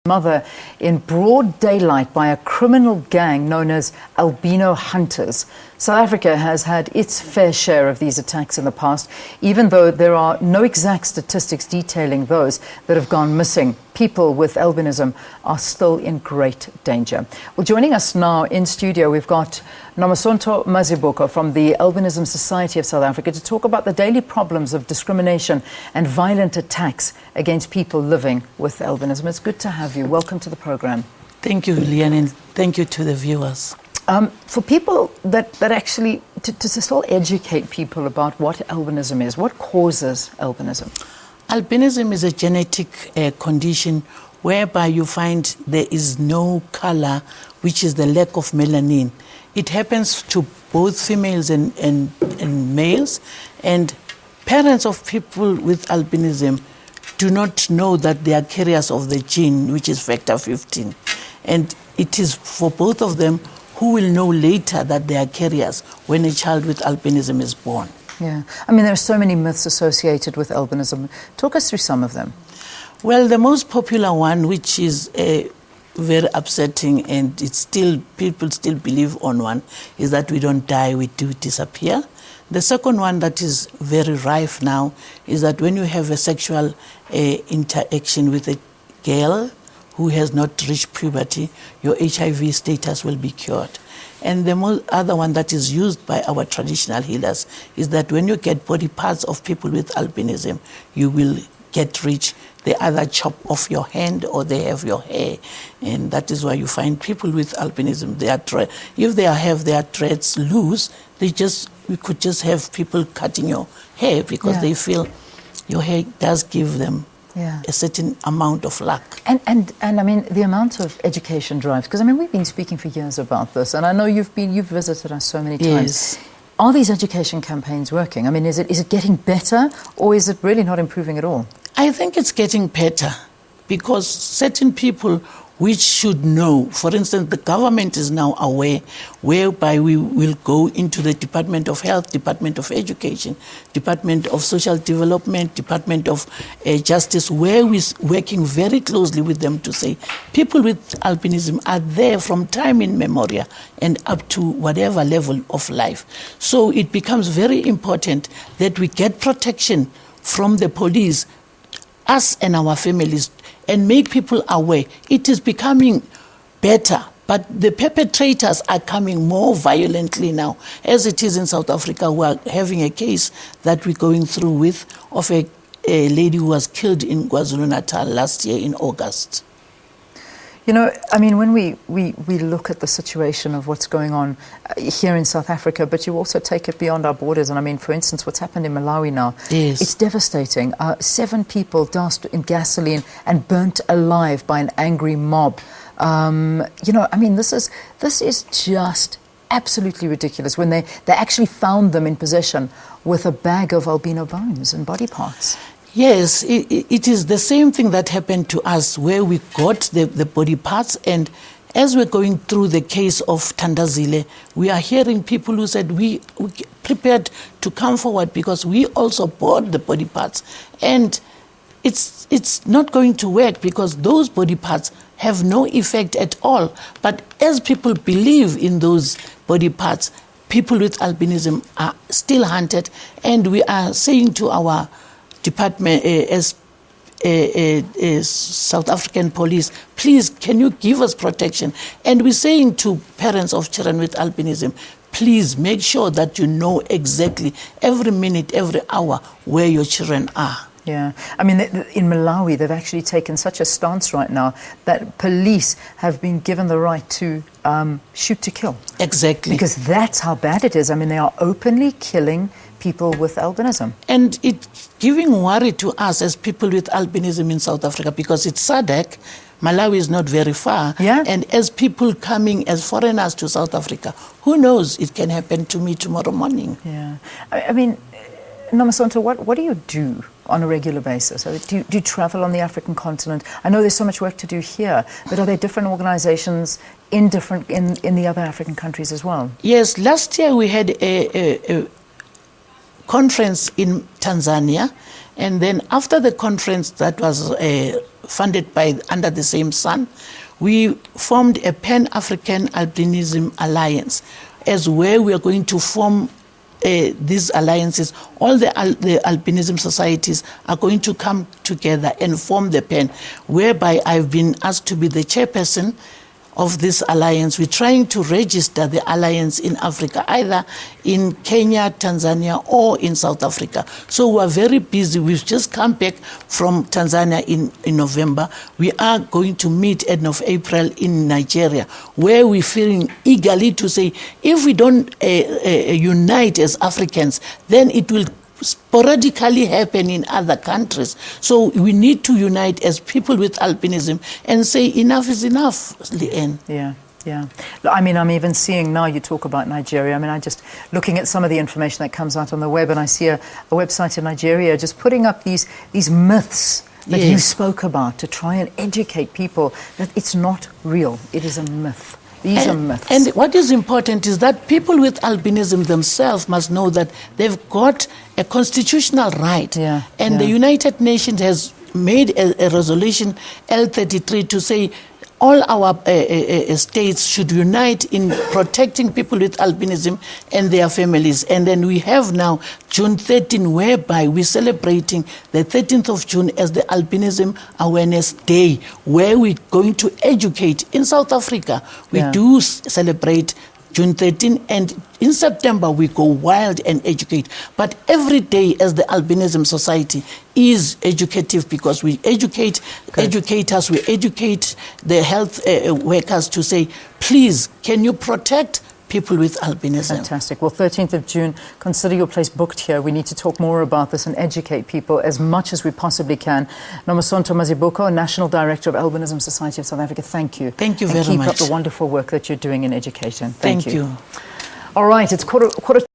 Mother in broad daylight by a criminal gang known as Albino Hunters. South Africa has had its fair share of these attacks in the past, even though there are no exact statistics detailing those that have gone missing. People with albinism are still in great danger. Well, joining us now in studio, we've got Nomasonto Mazibuko from the Albinism Society of South Africa to talk about the daily problems of discrimination and violent attacks against people living with albinism. It's good to have you. Welcome to the program. Thank you, Leanne, and thank you to the viewers. For people that actually, to still educate people about what albinism is, what causes albinism? Albinism is a genetic condition whereby you find there is no color, which is the lack of melanin. It happens to both females and males, and parents of people with albinism do not know that they are carriers of the gene, which is factor 15. And it is for both of them who will know later that they are carriers when a child with albinism is born. Yeah. I mean, there are so many myths associated with albinism. Talk us through some of them. Well, the most popular one, which is very upsetting, and it's still people still believe on one, is that we don't die, we do disappear. The second one that is very rife now is that when you have a sexual interaction with a girl who has not reached puberty, your HIV status will be cured. And the other one that is used by our traditional healers is that when you get body parts of people with albinism, you will get rich. They either chop off your hand or they have your hair. And that is why you find people with albinism, if they have their dreads loose, we could just have people cutting your hair because they feel your hair does give them a certain amount of luck. And I mean, the amount of education drives, because I mean, we've been speaking for years about this, and I know you've visited us so many times. Yes. Are these education campaigns working? I mean, is it getting better, or is it really not improving at all? I think it's getting better because certain people which should know, for instance, the government is now aware, whereby we will go into the Department of Health, Department of Education, Department of Social Development, Department of Justice, where we're working very closely with them to say people with albinism are there from time immemorial and up to whatever level of life. So it becomes very important that we get protection from the police, us and our families, and make people aware. It is becoming better, but the perpetrators are coming more violently now, as it is in South Africa. We are having a case that we're going through with of a lady who was killed in KwaZulu-Natal last year in August. You know, I mean, when we look at the situation of what's going on here in South Africa, but you also take it beyond our borders. And I mean, for instance, what's happened in Malawi now, it's devastating. 7 people doused in gasoline and burnt alive by an angry mob. You know, I mean, this is just absolutely ridiculous when they actually found them in possession with a bag of albino bones and body parts. Yes, it is the same thing that happened to us where we got the body parts, and as we're going through the case of Tandazile, we are hearing people who said we prepared to come forward because we also bought the body parts, and it's not going to work because those body parts have no effect at all. But as people believe in those body parts, people with albinism are still hunted, and we are saying to our department, as South African police, please, can you give us protection? And we're saying to parents of children with albinism, please make sure that you know exactly every minute, every hour where your children are. Yeah. I mean, in Malawi, they've actually taken such a stance right now that police have been given the right to shoot to kill. Exactly. Because that's how bad it is. I mean, they are openly killing people with albinism. And it's giving worry to us as people with albinism in South Africa because it's SADC. Malawi is not very far. Yeah. And as people coming as foreigners to South Africa, who knows, it can happen to me tomorrow morning. Yeah. I mean, Nomasonto, what do you do on a regular basis? Do you travel on the African continent? I know there's so much work to do here, but are there different organizations in the other African countries as well? Yes, last year we had a conference in Tanzania, and then after the conference that was funded by Under the Same Sun, we formed a Pan-African Albinism Alliance, as where we are going to form these alliances. All the albinism societies are going to come together and form the PAN, whereby I've been asked to be the chairperson of this alliance. We're trying to register the alliance in Africa, either in Kenya, Tanzania, or in South Africa. So we're very busy. We've just come back from Tanzania in November. We are going to meet end of April in Nigeria, where we're feeling eagerly to say, if we don't unite as Africans, then it will sporadically happen in other countries. So we need to unite as people with albinism and say enough is enough, Leanne. Yeah. Yeah. I mean, I'm even seeing now you talk about Nigeria. I mean, I'm just looking at some of the information that comes out on the web, and I see a website in Nigeria just putting up these myths that you spoke about to try and educate people that it's not real. It is a myth. These are myths. And what is important is that people with albinism themselves must know that they've got a constitutional right. The United Nations has made a resolution, L33, to say all our states should unite in protecting people with albinism and their families. And then we have now June 13, whereby we're celebrating the 13th of June as the Albinism Awareness Day, where we're going to educate. In South Africa, we do celebrate June 13, and in September we go wild and educate. But every day as the Albinism Society is educative, because we educate educators, we educate the health workers to say, please, can you protect people with albinism? Fantastic. Well, 13th of June, consider your place booked here. We need to talk more about this and educate people as much as we possibly can. Nomasonto Mazibuko, National Director of Albinism Society of South Africa, thank you. Thank you very much. And keep up the wonderful work that you're doing in education. Thank you. You. All right, it's quarter